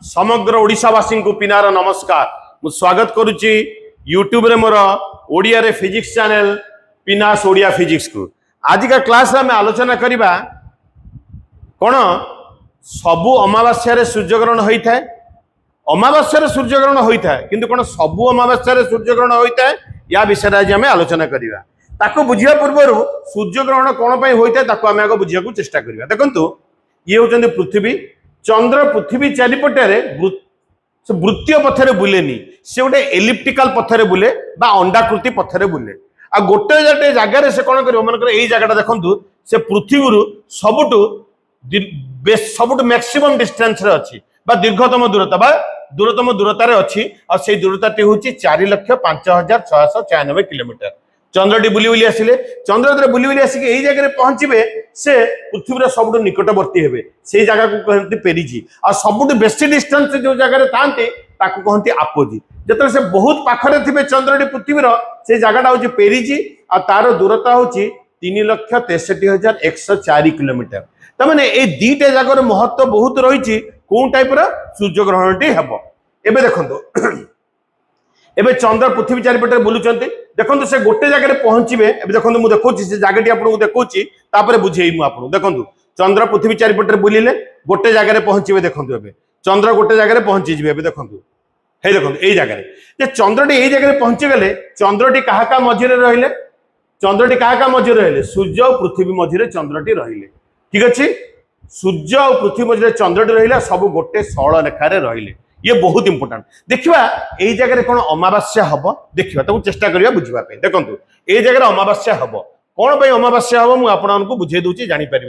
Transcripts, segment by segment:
समग्र ओडिशावासी को पिनार नमस्कार। मु स्वागत करुच्ची यूट्यूब रे मोर ओडिया रे फिजिक्स चैनल पिनास ओडिया फिजिक्स को। आज का क्लास में आलोचना करिबा कोन सबु अमावास्या रे सूर्यग्रहण होता है। अमावास्या रे सूर्यग्रहण होता है किंतु कोन सबु अमावास्या रे सूर्यग्रहण होता है या विषय आज आम आलोचना करिबा। ताको बुझिया पूर्व सूर्यग्रहण कौन पर होता है ताको आम आगे बुझिया चेष्टा करिबा। देखंतु ये होचंदी पृथ्वी। चंद्र पृथ्वी चारिपटे वृत्तीय पथरे बुलेनी, से गोटे एलिप्टिकल पथरे बुले बा अंडाकृति पथरे बुले। आ गोटे गोटे जगार से कौन कर मन यही जगह देखु से पृथ्वी सबुठ मैक्सिमम डिस्टेंस रे अच्छी बा दीर्घतम दूरता रे अच्छी। और से दूरता हूँ 4,05,696 किलोमीटर। चंद्रटी बुली बुली आसिले चंद्र बुली बुली आसिक यही जगह पहुंचे से पृथ्वी सबुठ निकटवर्ती हे से जगह को कहते पेरिजी। और सबुठ बेसी डिस्टेंस जो जगह था कहते आपोजी। जो से बहुत पाखरे थे चंद्रटी पृथ्वीर से जगह हूँ पेरिजी और तार दूरता हूँ 3,63,104 किलोमीटर। तमाने ये दीटा जगह महत्व बहुत रही कौन टाइप सूर्यग्रहण टी हम। एबे देखो एबे चंद्र पृथ्वी चारिपटे बुलूचंती। देखो से गोटे जगह पहुंचे। देखो मुझे देखुची से जगह आपको देखुची बुझे आपको। देखो चंद्र पृथ्वी चारिपटे बुलिले गोटे जगह पहुंचे। देखो चंद्र गोटे जगह पहुंची जी। देखो हे देखो यही जगह चंद्रटी यही जगह पहुंची गले चंद्रटी क्या मझे रहिले चंद्रटी क्या मझे रहिले सूर्य और पृथ्वी मझे चंद्रटी रहिले। ठीक अच्छे सूर्य और पृथ्वी मझे चंद्रटी रहा सब गोटे सरल रेखार रहिले। ये बहुत इंपोर्टेंट। देखिए यही जगह कौन अमावास्या हम देखा चेष्टा करवा बुझापी। देखो ये जगह अमावास्या हम कौन पर अमावास्या हम मुझे बुझे दूसरी जापर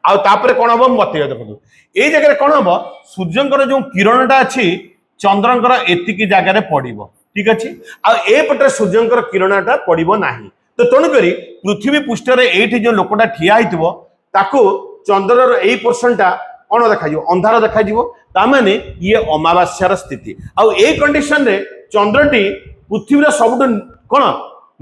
आपने कौन हम बतवे। देखो ये जगह कौन हम सूर्यंकर जो किरणटा अच्छी चंद्रंकर एतिकी जगह पड़ो। ठीक अच्छे आपटे सूर्यंकर किरणटा पड़ो ना। तो तेणुक पृथ्वी पृष्ठ ये जो लोकटा ठिया होता चंद्रर यही पोर्सनटा कौन देखा अंधार देखा ताने ये अमावास्यार स्थिति। आउ ए कंडीशन रे चंद्रटी पृथ्वी सबुठ कौन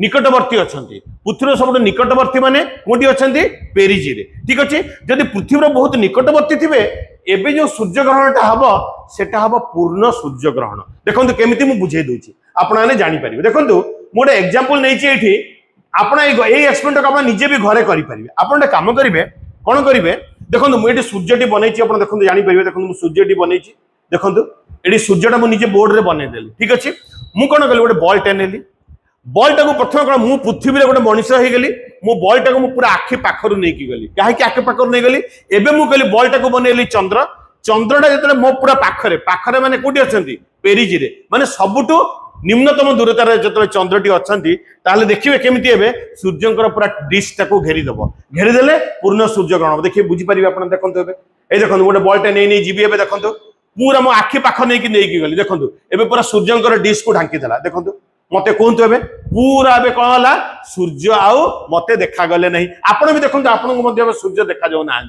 निकटवर्ती अच्छा। पृथ्वी सबुठ निकटवर्ती माने कोटी अच्छा पेरिजी रे। ठीक अच्छे जदि पृथ्वी बहुत निकटवर्ती थे एबे जो सूर्यग्रहणटा हम सेटा हम पूर्ण सूर्यग्रहण। देखो केमिति मु बुझे दूची आपने जानीपर। देखो मुझे एग्जांपल नहीं आप एक्सपेरिमेंट आप निजे भी घरे करेंगे। आप कम करेंगे कौन करेंगे देखो मुझे सूर्यटी बनई देखो जापर। देखो सूर्यटी बनई देखो ये सूर्यटा मुझे बोर्ड में बनईदेली। ठीक अच्छे मुझे कौन कली गोटे बल्टा नेली बल्टा को प्रथम कौन मु पृथ्वी गोटे मनीष हो गली मो बल्टा को पूरा आखि पाखर नहीं गली कहीं आखि पाखर नहीं गली। एवं मुझे बल्टा को बनईली चंद्र चंद्रटा जो मो पूरा पाखरे पाखरे माने कोटी अच्छा पेरिजी रे माने सबुठू निम्नतम दूरतार जो चंद्रटी अच्छा देखिए केमिति सूर्यंकर पूरा डिस्क घेरीदेव घेरीदेले पूर्ण सूर्यग्रहण देखिए बुझीपारे। आप देखो ये देखो गोटे बल्टा नहीं जी देखो पूरा मो आखि पाख नहीं गली। देखो एबे पूरा सूर्यंकर डिस्क को ढांकीदेला। देखो मत कहतु ए पूरा कौन है सूर्य आउ मत देखागले ना। आपण भी देखो आपको सूर्य देखा जाऊना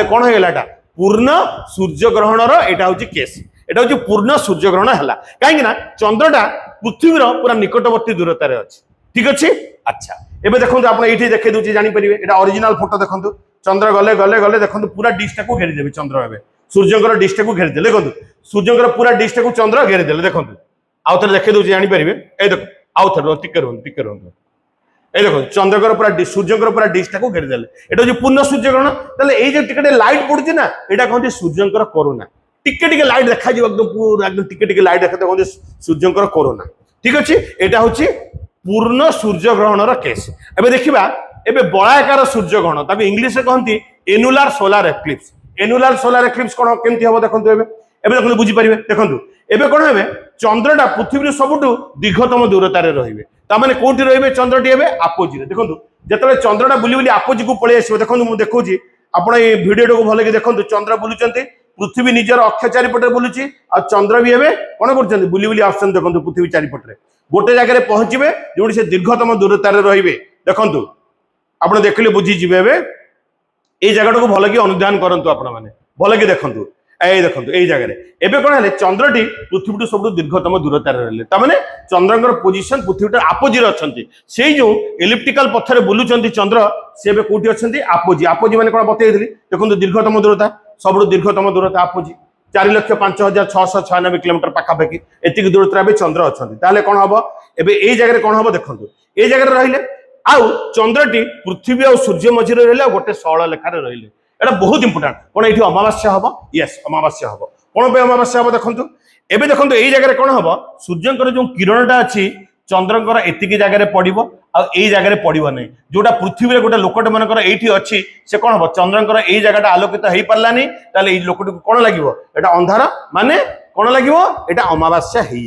कौन होगा पूर्ण सूर्यग्रहणर यहाँ हूँ केस। एटा हूँ पूर्ण सूर्यग्रहण है कहीं चंद्रटा पृथ्वीर पूरा निकटवर्ती दूरतार अच्छी। ठीक अच्छे अच्छा एबे देखो आप ये देखे दूसरी जापर। यहाँ ओरिजिनल फोटो देखो चंद्र गले गले गले देखो पूरा डिस्टा को घेरीदेवी चंद्र ए सूर्यंकर डिस्टा को घेरीदे। देखो सूर्यंकर पूरा डिस्टा को चंद्र घेरीदे। देखो आउ थे देखे दूसरी जापर। ये देखो आउ थे टिके रुहतु ये देखो चंद्रकर पूरा सूर्यंकर पूरा डिस्टा को घेरीदे। यहाँ हूँ पूर्ण सूर्यग्रहण। ताले ये जो टिके लाइट पड़ुची ना यहाँ कहते सूर्यंकर कोरोना टिके लाइट देखा एकदम पूरा एकदम टिके लाइट देखा कहते सूर्यंकर कोरोना। ठीक अच्छे यहाँ हूँ पूर्ण सूर्यग्रहणर केस। एबे देखिबा एबे बलायाकार सूर्यग्रहण ताको इंग्लिश रे कहंती annular solar eclipse. Annular solar eclipse कोन केमति हबो देखंतु एबे देखंतु बुझी परिबे। देखंतु एबे कोन हेबे चंद्रटा पृथ्वी सबुठु दीर्घतम दूरतार रहिबे तामाने कोठी रहिबे चंद्रटी हेबे आपोजी रे। देखंतु जेतले चंद्रटा बुली बुली आपोजी को पळे आसीबो। देखंतु मु देखौची आपण ए वीडियो को भले के देखंतु चंद्र बुलुचंती पृथ्वी निजर अक्ष चारिपटे बुलुची और चंद्र भी हेबे कोन करचंती बुली बुली आछन। देखंतु पृथ्वी चारिपटे गोटे जगह पहुंचे जो से दीर्घतम दूरतार रे। देखो आप देखिले बुझीजे ये जगह को भल कि अनुधान करूँ आपण मैंने भल कि देखूँ ये देखो यही जगह एवं कौन है चंद्रटी पृथ्वी सब दीर्घतम दूरतार रही चंद्रंकर पोजिशन पृथ्वी आपोजी अच्छा से जो इलिप्टिकल पथर बुलूं चंद्र सी कौटी अच्छा आपोजी आपोजी मैंने कौन बतई देखो दीर्घतम दूरता सब दीर्घतम दूरता आपोजी 4,05,696 किलोमीटर पाखापाखि एतिक दूरत्व चंद्र अच्छा ताहले कौन हम एबे एई जगह कौन हम देखो ए जगह रहिले आउ चंद्रटी पृथ्वी और सूर्य मझी रहिले गोटे षोल लेखार रहिले एटा बहुत इंपोर्टेंट कौन ये अमावास्या हम यस अमावास्या हम कौन पे अमावास्या हम देखो एबे देखो एई जगह कौन हम सूर्यंकर जो किरणटा अच्छी चंद्रंकर एतिकी जगह पड़ो आई जगह पड़ो नहीं जोटा पृथ्वी रे गोटे लोकटे मनकर एठी अच्छी से कौन हम चंद्रंकर एई जगह आलोकित हो पारानी ताले एई लोकटी कौन लागिवो एटा अंधार माने कौन लागिवो एटा अमावास्या हो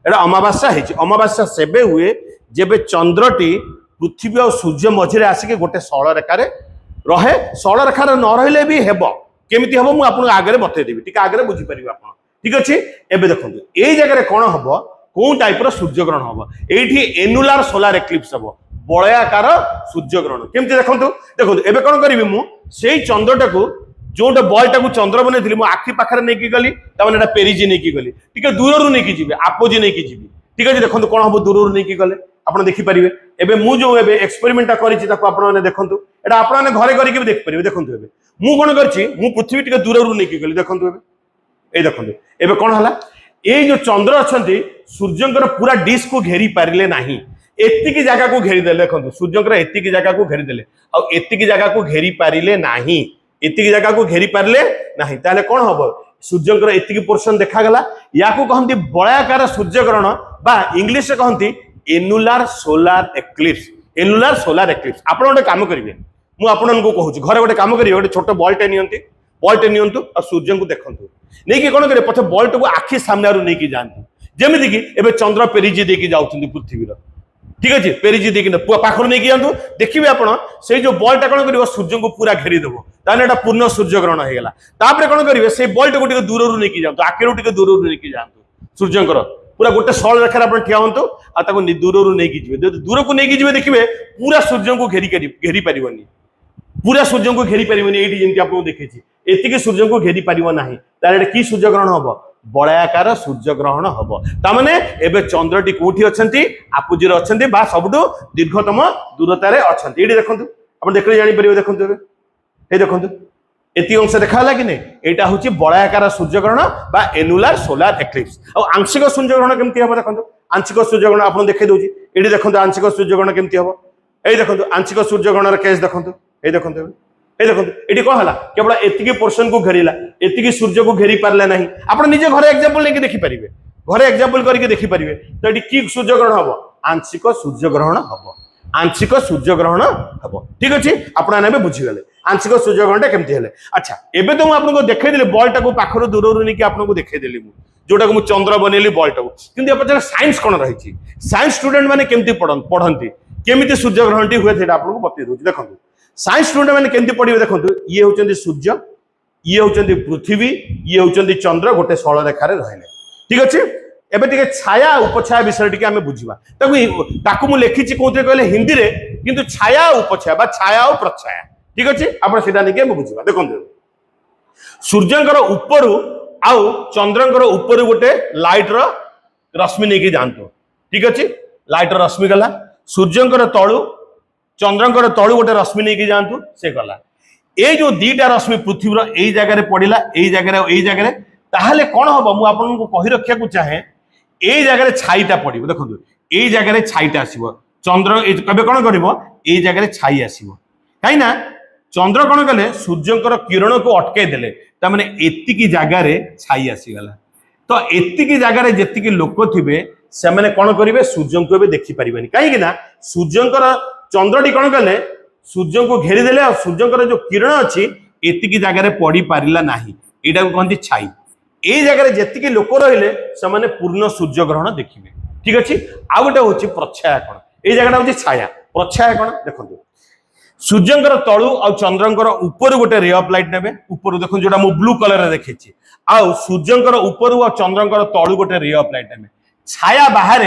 एटा अमावास्या हो अमावास्या सेबे हुए जेबे चंद्रटी पृथ्वी और सूर्य मझे आसिक गोटे षोल रेखार रहे षोल रेखार न रहिले भी हेबो केमिति हेबो मु आपन आगे बतैदेवी टिके आगे बुझी परिबे आपन ठीक अछि एबे देखंतु एई जगह कौन हबो कौन टाइप सूर्य ग्रहण हम ये एनुलार सोलार एक्लिप्स हम बलयाकार सूर्य ग्रहण केमती देखो देखो एबे कौन करी मुझे चंद्रटा को जोटे बॉलटा को चंद्र बनई मो आखि पाखे नहीं गली तमें पेरिजी नहीं गली टी दूर नहीं जी आपोजी नहीं जी ठीक अच्छे देखो कौन हम दूर नहीं गले आप देखिपारे एबे मु जो एबे एक्सपेरिमेंटा करिछि ताको आपन देखंतु एटा आपन घरे करिके भी देख परिबे देखंतु एबे मु कोन करछि मु पृथ्वी टिके दूर नहीं गली देखंतु एबे ए देखंतु एबे कोन हला ए जो चंद्र अछंती सूर्यंकर पूरा डिश को घेरी पारिले नाही एतिकी जगह को घेरी देले देखंतु सूर्यंकर एतिकी जगह को घेरी देले आ एतिकी जगह को घेरी पारिले नाही एतिकी जगह को घेरी पारिले नाही ताले कोन हबो सूर्यंकर एतिकी पोर्शन देखा गला याकू कहंती बलयाकार सूर्य ग्रहण बा इंग्लिश से कहंती annular solar eclipse annular solar eclipse आपण गोटे काम करिवे मु आपण को कहूची घरे गोटे काम करिवे गोटे छोट बॉलटे नियंतु और सूर्य को देखंतु नहीं कि कौन करे पछे बॉल्ट को आखि सामने नहीं कि जांतु जेमिति कि एबे चंद्र पेरिजी देकी जाउछन्ती पृथ्वी रो ठीक अछि पेरिजी देकी पाखर नहीं कि जांतु देखिबे आपण से जो बॉल्टा कोन करिवो सूर्य को पूरा घेरी देबो ताने एटा पूर्ण सूर्य ग्रहण हे गेला तापरे कोन करिवे से बॉल्ट को टिके दूर नहीं कि जांतु आखिरो टिके दूर नहीं कि जांतु सूर्यंकर पूरा गोटे षोल रेखार आपण ठिया होंतु आ ताको दूर नहीं कि जिवे दूर को नहीं कि जिवे देखिबे पूरा सूर्य को घेरी परिवनी पूरा सूर्य को घेरी परिवनी एठी जेंति आपन देखिछि एतिके सूर्य को घेरी परिव नाही तारे की सूर्य ग्रहण हबो बलयाकार सूर्य ग्रहण हबो तामाने एबे चंद्रटी कोठी अछंती आपुजीर अछंती बा सबटु दीर्घतम दूरतारे अछंती एठी देखंतु आपण देखले जानि परिबे देखंतु एबे ए देखंतु एति अंश देखाला कि नै एटा होची बलयाकार सूर्य ग्रहण बा एनुलार सोलार एक्लिप्स आ आंशिक सूर्य ग्रहण केमति हबो देखंतु आंशिक सूर्य ग्रहण आपण देखे दोची एठी देखंतु आंशिक सूर्य ग्रहण केमति हबो ए देखंतु आंशिक सूर्य ग्रहणर केस देखंतु ए देखंतु ए देखंतु एठी कोन हला केवल एतिकी पोर्शन को घेरिला एतिकी सूर्य को घेरी पारले नाही आपण निजे घरे एग्जांपल लेके देखि परिबे घरे एग्जांपल करके देखि परिबे तो एठी की सूर्य ग्रहण हबो आंशिक सूर्य ग्रहण हबो आंशिक सूर्य ग्रहण हबो ठीक अछि आपण आने बुझी गले आंशिक सूर्य ग्रहणटा केमति हेले अच्छा एबे तो आपन को देखै देले बॉलटा को पाखरो दूररु नै कि आपन को देखै देली मु जोटा को मु चंद्र बनेली बॉलटा को किंतु अपन साइंस कोन रहिछि साइंस स्टूडेंट माने केमति पढंती केमिति सूर्य ग्रहणटी हुए सेटा आपन को बतै दोछि देखंतु साइंस स्टूडेंट मैंने केमती पढ़िबे देखंतु ये होचंदी सूर्य ये होचंदी पृथ्वी ये होचंदी चंद्र गोटे षोल रेखार रहले ठीक अछि एबे टिके छाया उपछाया विषय टिके हमें बुझिबा ताकू मु लेखिछि कोथे कहले हिंदी रे किंतु छाया उपछाया बा छाया और प्रछाया ठीक अछि आपण सेटा निके हम बुझिबा देखंतु सूर्यंकर ऊपरु आउ चंद्रंकर ऊपरु गोटे लाइट रो रश्मि नेकी जानतो ठीक अछि लाइट रो रश्मि गला सूर्यंकर तळु चंद्रंकर तळु गोटे रश्मि नहीं जातु से गला ए जो दीटा रश्मि पृथ्वी रो एई जगह रे पडिला एई जगह रे ताहाले कोन हबो मु आपन को कहि रखिया को चाहे एई जगह रे छाईटा पडिबो देखंतु एई जगह रे छाईटा आसीबो चंद्र कबे कोन करबो एई जगह रे छाई आसीबो काई ना चंद्र कोन कले सूर्यंकर किरण को अटके देले ता माने एतिकी जगह रे छाई आसी गला तो एतिकी जगह रे जेतिकी लोक थिबे से माने कोन करिवे सूर्य को बे देखि परिबेनी काई कि ना सूर्यंकर चंद्रटी कौन कले सूर्य को घेरी देले और सूर्यंकर जो किरण अच्छी एतिकी जगह पड़ी पारिला नाही एटा को कहंती छाई ए जगह जेतिकी लोक रहिले से माने पूर्ण सूर्य ग्रहण देखिबे ठीक अछि आ गोटे होची प्रछाया कोन ए जगहटा होची छाया प्रछाया कोन देखंतु सूर्यंकर तळु और चंद्रंकर ऊपर गोटे रे ऑफ लाइट नेबे ऊपर देखो जोटा मु ब्लू कलर रे देखिछि आ सूर्यंकर ऊपर और चंद्रंकर तळु गोटे रे ऑफ लाइट नेबे छाया बाहर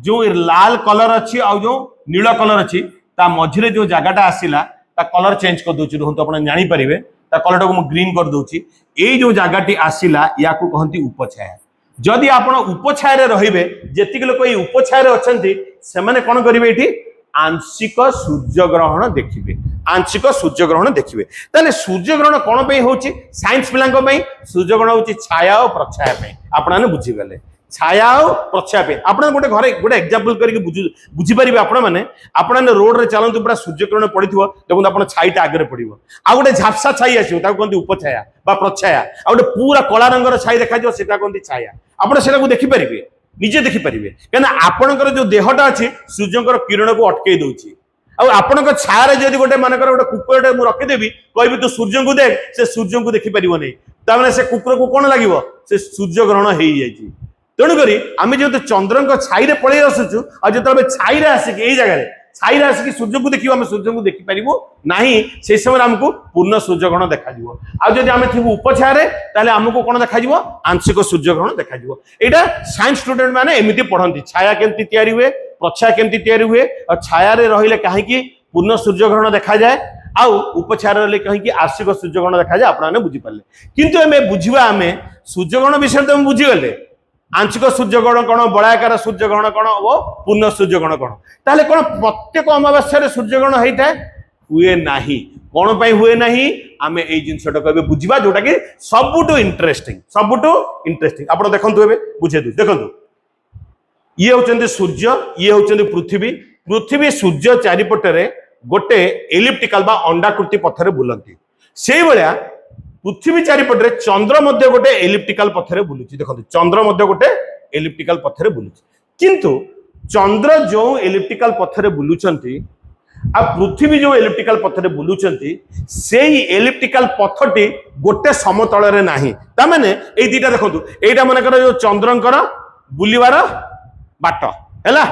जो लाल कलर अच्छी और जो नील कलर अच्छी ता मझिरे जो जगहटा आसिला ता कलर चेंज कर दोछि रहंतु आपण जानि परिबे ता कलर को मु ग्रीन कर दोछि एई जो जगहटी आसिला याकू कहंती उपछाया जदि आपण उपछाया रे रहिबे जेतिक लोक एई उपछाया रे अछंती से माने कोन करिवे एठी आंशिक सूर्यग्रहण देखिए आंशिक सूर्यग्रहण देखिए ताले सूर्यग्रहण कौन पे होची साइंस पिलांको पे सूर्यग्रहण होची छाया और प्रछाया पे आपने बुझी गले छाया और प्रछाया पे आपन गोटे घरे गोटे एग्जांपल करके बुझी परिबे आपण माने आपण रोड रे चलंतु पूरा सूर्यग्रहण पड़िथिबो देखो आपण छाईटा आगे पड़िबो आ गोटे झापसा छाई आसीबो ताको कोनती उपछाया बा प्रछाया आ गोटे पूरा कला रंगर छाई देखा जो सेटा कोनती छाया आपण सेटा को देखि परिबे निजे देखि परिबे केना आपनकर जो देहटा अछि सूर्यकर किरण को अटके दोछि आ आपनकर छाया जदि गोटे मानकर गोटे कुकुरटे मु रखि देबी कहबी तू सूर्य को देख से सूर्य को देखि परिबो नै ता माने से कुकुर को कोन लागिवो से सूर्य ग्रहण हेई जायछि तेणु करी आमे जो चंद्रक छाई रे पळै आसुछु आ जतबे छाई रे आसी एई जगह रे छाई रे आसी सूर्य को देखिबो आमे सूर्य को देखि परिबो नाही से समय हमको पूर्ण सूर्य ग्रहण देखा जिवो आ जदि आमे थिबु उपछाया रे ताले हमको कोन देखा जिवो आंशिक सूर्य ग्रहण देखा जिवो एटा साइंस स्टूडेंट माने एमिति पढंती छाया केमति तयारी हुए प्रछाया केमति तयारी हुए और छाया रे रहिले काहे कि पूर्ण सूर्य ग्रहण देखा जाए आ उपछाया रे काहे कि आंशिक सूर्य ग्रहण देखा जाए आपने बुझी पाले किंतु एमे बुझिबा आमे सूर्य ग्रहण विषय तो बुझी गले आंशिक सूर्य ग्रहण कौन बड़ाकार सूर्य ग्रहण कौन और पूर्ण सूर्य ग्रहण कौन ताले कौन प्रत्येक अमावास्या सूर्य ग्रहण होता है हुए नाही कौन पाई हुए नाही आमे एई जिंसटा कहबे बुझिबा जोटा कि सबुटो इंटरेस्टिंग आपण देखंतु एबे बुझे दु देखंतु ये होचंदी सूर्य ये होचंदी पृथ्वी सूर्य चारिपटरे गोटे एलिप्टिकल बा अंडाकृति पथरे बुलंती सेई भलिया पृथ्वी चारिपटरे चंद्र मध्य गोटे एलिप्टिकल पथरे बुलुची देखो चंद्र मध्य गोटे एलिप्टिकल पथरे बुलुची किंतु चंद्र जो एलिप्टिकल पथरे बुलुचंती आ पृथ्वी जो एलिप्टिकल पथरे बुलुचंती सेई एलिप्टिकल पथटी गोटे समतल रे नाही ता माने एई दीटा देखंतु एटा मानकर जो चंद्रंकर बुलिवार बाट हैला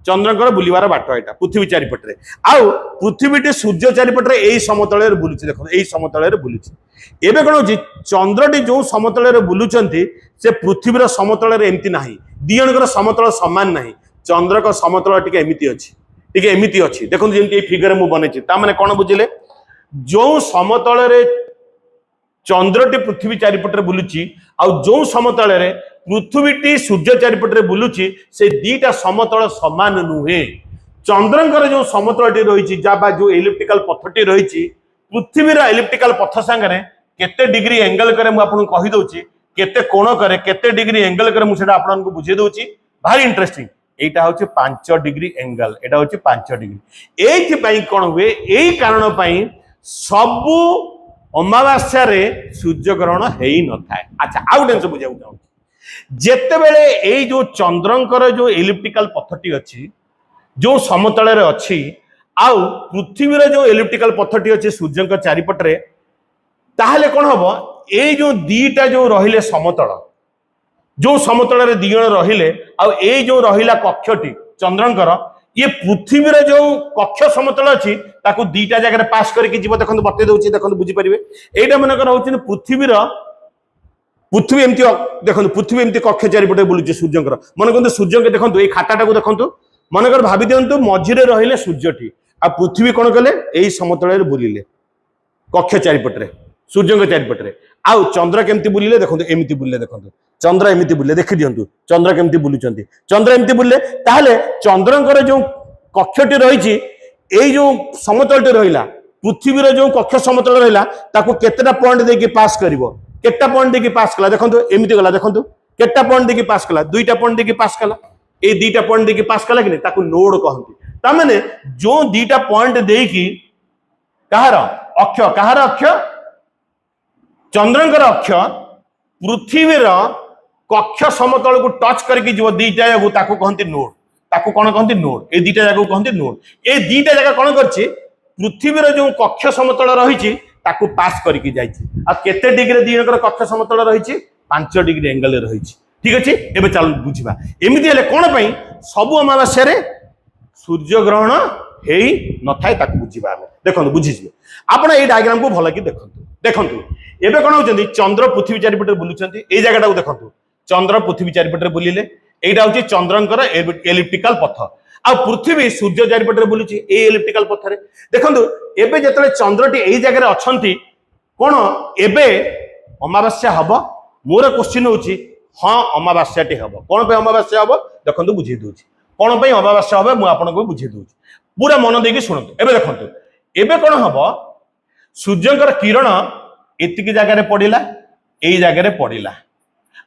चंद्रंकर बुलिवार बाट एटा पृथ्वी चारिपटरे आउ पृथ्वीटी सूर्य चारिपटरे एई समतल रे बुलुची देखो एई समतल रे बुलुची एबे कोन होची चंद्रटी जो समतल रे बुलुचंती से पृथ्वीर समतल रे एमती नाही दियनकर समतल समान नाही चंद्र को समतल टिके एमिति अछि देखो जेमती फिगर मु बनेछि ता माने कोन बुझिले जो समतल रे चंद्रटी पृथ्वी चारिपटरे बुलुची आ जो समतल रे पृथ्वीटी सूर्य चारिपटरे बुलुची से दीटा समतल समान नुहे चंद्रंकर जो समतलटी रहिछि जाबा जो एलिप्टिकल पथटी रहिछि पृथ्वीर एलिप्टिकल पथ संगे केते डिग्री एंगल करे मु आपन कहि दोछि केते कोण करे केते डिग्री एंगल करे मु सेटा आपन को बुझे दोछि भारी इंटरेस्टिंग एटा होछि 5 डिग्री एंगल एटा होछि 5 डिग्री एथि पई कोन हुए एई कारण पई सबु अमावास्या रे सूर्य ग्रहण हेई न थाए अच्छा आउ टेंस बुझाउ जाउ जेते बेले एई जो चंद्रंकर जो एलिप्टिकल पथटी अछि जो समतल रे अछि आउ पृथ्वीर जो एलिप्टिकल पथटी अछि सूर्यंक चारिपटरे ताहले कोन हबो ए जो दीटा जो रहिले समतल जो समतल रे दी जण रहिले आ ए जो रहिला कक्षटी चंद्रंकर ये पृथ्वीर जो कक्ष समतल अछि ताकू दीटा जगह रे पास करके जीव देखन बते दोछि देखन बुझी परिबे एटा मनकर होछि पृथ्वी एमती देखन पृथ्वी एमती कक्ष चारिपटे बुलुछि सूर्यंकर मन कोन सूर्यंक देखन ए खाताटा को देखन मनकर भाबी दियंतु मझिरे रहिले सूर्यटी आ पृथ्वी कोन कले एई समतल रे बुलिले कक्ष चारिपटरे सूर्यंक चारिपटरे आउ चंद्र केमती बुलिले देखन एमती बुलिले देखन चंद्र एमती बुले देखि दियंतु चंद्र केमती बुलुचंती चंद्र एमती बुले ताहले चंद्रंकर जो कक्षटी रहिछि एई जो समतलटी रहिला पृथ्वीर जो कक्ष समतल रहिला ताको केतेटा पॉइंट देके पास करिवो केटा पॉइंट देके पास कला देखंतु एमती गला देखंतु केटा पॉइंट देके पास कला दुईटा पॉइंट देके पास कला ए दुईटा पॉइंट देके पास कला कि ताको नोड कहंती ता माने जो दुईटा पॉइंट देकी कहार अक्ष चंद्रंकर अक्ष पृथ्वीर कक्ष समतल को टच करके जो दीटा जगह ताको कहंती नोड ताको कोन कहंती नोड ए दीटा जगह कहंती नोड ए दीटा जगह कोन करछि पृथ्वीर जो कक्ष समतल रहिछि ताको पास करके जाइछि आ केते डिग्री दीनकर कक्ष समतल रहिछि 5 डिग्री एंगल रहिछि ठीक अछि एबे चल बुझिबा एमिति हेले कोन पई सब अमावास्या रे सूर्य ग्रहण हेई न थाए ताको बुझिबा हम देखन बुझिजिबे आपण ए डायग्राम को भल कि देखंतु एबे कोन होचंदी चंद्र पृथ्वी चारिपटे बुलुचंती ए जगहटा को देखंतु चंद्र पृथ्वी चारिपटे बुलिले एटा होची चंद्रंकर एलिप्टिकल पथ आ पृथ्वी सूर्य चारिपटे बुलुची ए एलिप्टिकल पथरे देखंतु एबे जतले चंद्रटी एई जगह रे अछंती कोन एबे अमावास्या हबो मोर क्वेश्चन होची हां अमावास्याटी हबो कोन पे अमावास्या हबो देखंतु बुझी दोची कोन पे अमावास्या हबो मु आपन को बुझी दोची पूरा मन देकी शुणु एबे देखंतु एबे कोन हबो सूर्यंकर किरण एतिकी जगह पड़िला एई जगह पड़िला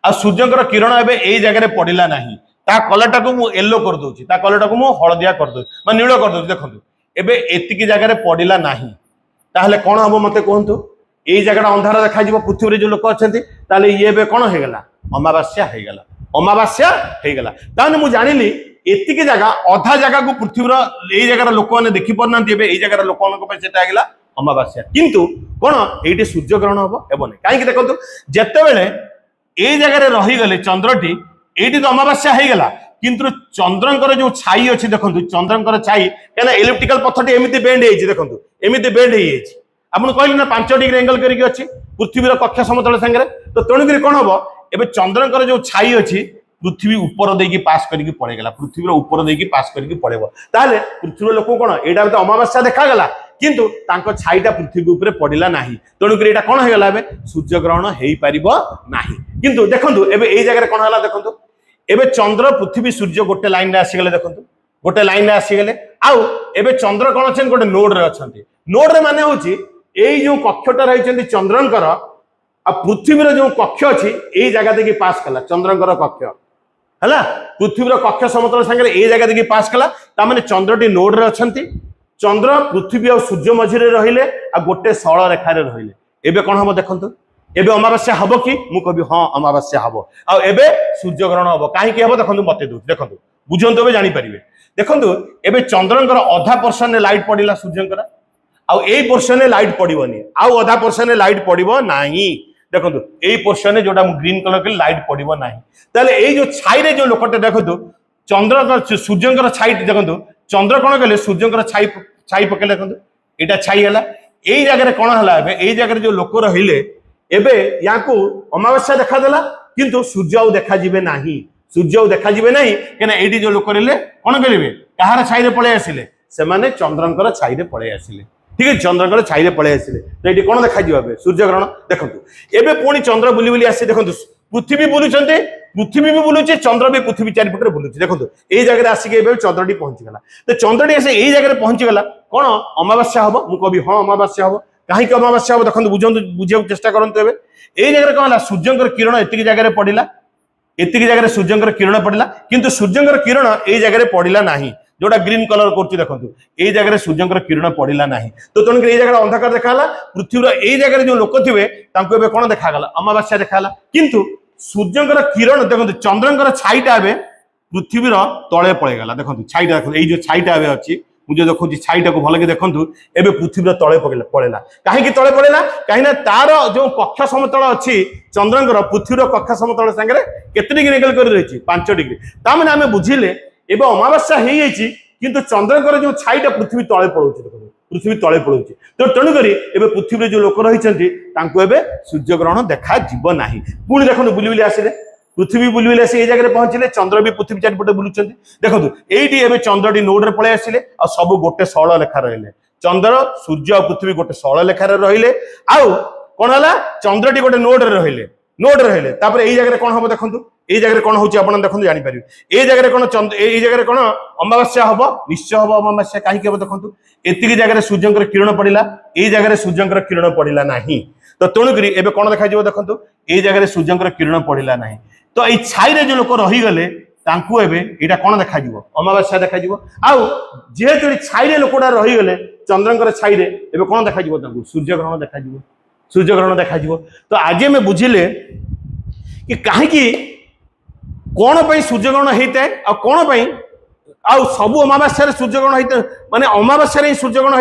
आ सूर्यंकर किरण एबे एई जगह पड़िला नाही ता कलरटा को मु येलो कर दोची ता कलरटा को मु हळदिया कर दोची मा नीलो कर दोची देखंतु एबे एतिकी जगह पड़िला नाही ताहले कोन हबो मते कहंतु एई जगह अंधार देखा जिवो पृथ्वी रे जो लोक अछंती ताले ये एबे कोन हे गेला अमावास्या हे गेला ताने मु जानिली एतिकी जगह अधा जगह को पृथ्वी रो एई जगह लोक माने देखि परनांती एबे एई जगह लोक मानको पे सेटा गेला अमावास्या किंतु कोन एठी सूर्य ग्रहण हबो हेबोनी काहे कि देखंतु जत्ते बेले एई जगह रे रही गले चंद्रटी एठी तो अमावास्या हे गेला किंतु चंद्रंकर जो छाई अछि देखंतु चंद्रंकर छाई केना इलिप्टिकल पथटी एमिति बेंड हेछि देखंतु एमिति बेंड हेछि आपन कहली ना 5 डिग्री एंगल करिक अछि पृथ्वी रो कक्ष समतल संगे तो तणुगिरी कोन हबो एबे चंद्रंकर जो छाई अछि पृथ्वी ऊपर देकी पास करिक पड़े गेला पृथ्वी रो ऊपर देकी पास करिक पड़ेबो ताले पृथ्वी लोक कोन एडा तो अमावास्या देखा गेला किंतु तांको छाईटा पृथ्वी ऊपर पड़िला नाही तणुगिरी एटा कोन हे गेला एबे सूर्य ग्रहण हेई परिबो नाही किंतु देखंतु एबे एई जगह रे कोन हला देखंतु एबे चंद्र पृथ्वी सूर्य गोटे लाइन रे आसी गेले देखंतु गोटे लाइन रे आसी गेले आउ एबे चंद्र कोन अछन गोटे नोड रे अछंती नोड रे माने होची एई जो कक्षटा रहिचंती चंद्रंकर आ पृथ्वी रो जो कक्ष अछि एई जगह देकी पास कला चंद्रंकर कक्ष हला पृथ्वी रो कक्ष समतल संगे एई जगह देकी पास कला ता माने चंद्रटी नोड रे अछंती चंद्र पृथ्वी और सूर्य मझी रे रहिले आ गोटे सळ रेखा रे रहिले एबे कोन हम देखंतु एबे अमावास्या हबो कि मु कहबी हां अमावास्या हबो आ एबे सूर्य ग्रहण हबो काहे कि हबो देखंतु मते दउ देखंतु बुझंतु एबे जानि परिबे देखंतु एबे चंद्रंकर आधा पर्सन रे लाइट पडिला सूर्यंकर आ एई पर्सन रे लाइट पडिबोनी आ आधा पर्सन रे लाइट पडिबो नाही देखंतु एई पर्सन रे जोटा ग्रीन कलर के लाइट पडिबो नाही ताले एई जो छाई रे जो लोकटे देखंतु चंद्र सूर्यंकर छाई देखंतु चंद्र कोन गले सूर्यंकर छाई पकेले देखंतु एटा छाई हला एई जगह रे कोन हला एबे एई जगह रे जो लोक रहिले एबे याकू अमावास्या देखा देला किंतु सूर्य आउ देखा जिवे नाही सूर्य आउ देखा जिवे नाही केना एडी जो लोक रहले कोन करिवे कहार छाई रे पळे आसिले से माने चंद्रंकर छाई रे पळे आसिले ठीक है चंद्रंकर छाई रे पळे आसिले तो एडी कोन देखा जिवे सूर्य ग्रहण देखंतु एबे पुणी चंद्र बुली बुली आसी देखंतु पृथ्वी बुलुचंते पृथ्वी भी बुलुचे चंद्र भी पृथ्वी चारिपटे बुलुचे देखंतु एई जगह रे आसी के एबे चंद्रटी पहुंची गला तो चंद्रटी आसी एई जगह रे पहुंची गला कोन अमावास्या हबो मु कहबी हां अमावास्या हबो काहे कि अमावास्या हबो देखंतु बुझंतु बुझिया चेष्टा करंतु एबे एई जगह रे कोन हला सूर्यंकर किरण एतिकी जगह रे पडिला एतिकी जगह रे सूर्यंकर किरण पडिला किंतु सूर्यंकर किरण एई जगह रे पडिला नाही जोटा ग्रीन कलर करछि देखंतु एई जगह रे सूर्यंकर किरण पडिला नाही तो तण एई जगह रे अंधकार देखाला पृथ्वी रो एई जगह रे जो लोक थिबे तांको एबे कोन देखा गला अमावास्या देखाला किंतु सूर्यंकर किरण देखंतु चंद्रंकर छाईटा एबे पृथ्वी रो तळे पळे गला देखंतु छाईटा देखंतु एई जो छाईटा एबे अछि मुझे देखो छाईटा को भल के देखंतु एबे पृथ्वी रो तळे पळेला काहे कि तळे पळेला काहे ना तार जो कक्ष समतल अछि चंद्रंकर पृथ्वी रो कक्ष समतल संगे केते डिग्री एंगल कर रहिछि 5 डिग्री ता माने हमें बुझिले एबे अमावास्या हे जाइछि किंतु चंद्रंकर जो छाईटा पृथ्वी तळे पळौछि देखो पृथ्वी तळे पळौछि तो तणु करी एबे पृथ्वी रे जो लोक रहिछन्ति तांको एबे सूर्य ग्रहण देखा जिवो नाही पुणी देखंतु बुली बुली आसिले पृथ्वी बुली बुली आसी ए जगह पहुंचले चंद्र भी पृथ्वी चारिपटे बुलुचंती देखंतु एठी एबे चंद्रटी नोड रे पळे आसिले आ सब गोटे सळ लेखा रहिले चंद्र सूर्य और पृथ्वी गोटे सळ लेखा रे रहिले आउ कोन हला चंद्रटी गोटे नोड रहिले तापर एई जगह कोन हबो देखंतु एई जगह कोन होची आपण देखंतु जानि परिबे एई जगह कोन चंद्र एई जगह कोन अमावास्या हबो निश्चय हबो अमावास्या काहे के हबो देखंतु एतिकी जगह सूर्यंकर किरण पडिला एई जगह सूर्यंकर किरण पडिला नाही तो तणु करी एबे कोन देखा जिवो देखंतु एई जगह सूर्यंकर किरण पडिला नाही तो एई छाई रे जो लोक रही गले तांकु एबे एटा कोन देखा जिवो अमावास्या देखा जिवो आउ जेहेतु छाई रे लोकडा रही गले चंद्रंकर छाई रे एबे कोन देखा जिवो तांकु सूर्य ग्रहण देखा जिवो तो आज में बुझिले कि काहे कि कोन पई सूर्य ग्रहण हेइते आ कोन पई आ सब अमावास्या रे सूर्य ग्रहण हेइते माने अमावास्या रे सूर्य ग्रहण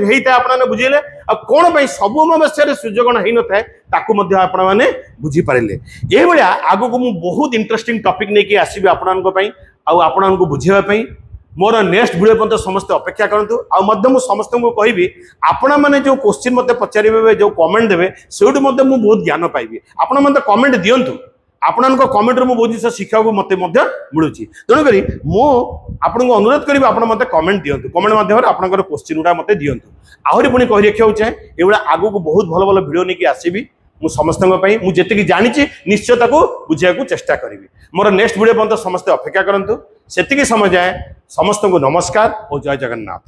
हेइते आपन बुझिले आ कोन पई सब अमावास्या रे सूर्य ग्रहण हेइ नथाय ताकू मध्य आपण माने बुझी पारिले एही बळिया आगो को मु बहुत इंटरेस्टिंग टॉपिक नै कि आसीबे आपननको पई आ आपननको बुझेबा पई मोर नेक्स्ट वीडियो पर्यंत समस्त अपेक्षा करंतु आ मध्य मु समस्त को कहबी आपण माने जो क्वेश्चन मते पचारिबे जो कमेंट देबे सेउट मते मु बहुत ज्ञान पाइबी आपण मते कमेंट दियंतु आपनको कमेंट रे मु बहुत जिस शिक्षा को मते मध्य मिलुची तणु करी मु आपनको अनुरोध करिबा आपण मते कमेंट दियंतु कमेंट माध्यम रे आपनकर क्वेश्चन उडा मते दियंतु आहुरी पुनी कहि रखियो चाहे एबडा आगो को बहुत भलो भलो वीडियो नेकी आसीबी मु समस्तଙ୍କ ପାଇଁ ମୁଁ ଯେତିକି ଜାଣିଛି ନିଶ୍ଚୟ ତାକୁ ବୁଝିବାକୁ ଚେଷ୍ଟା କରିବି ମୋର ନେକ୍ସଟ ଭିडिଓ ପର୍ଯ୍ୟନ୍ତ ସମସ୍ତେ ଅପେକ୍ଷା କରନ୍ତୁ ସେତିକି ସମୟ ଯାଏ ସମସ୍ତଙ୍କୁ ନମସ୍କାର ଓ ଜୟ ଜଗନ୍ନାଥ।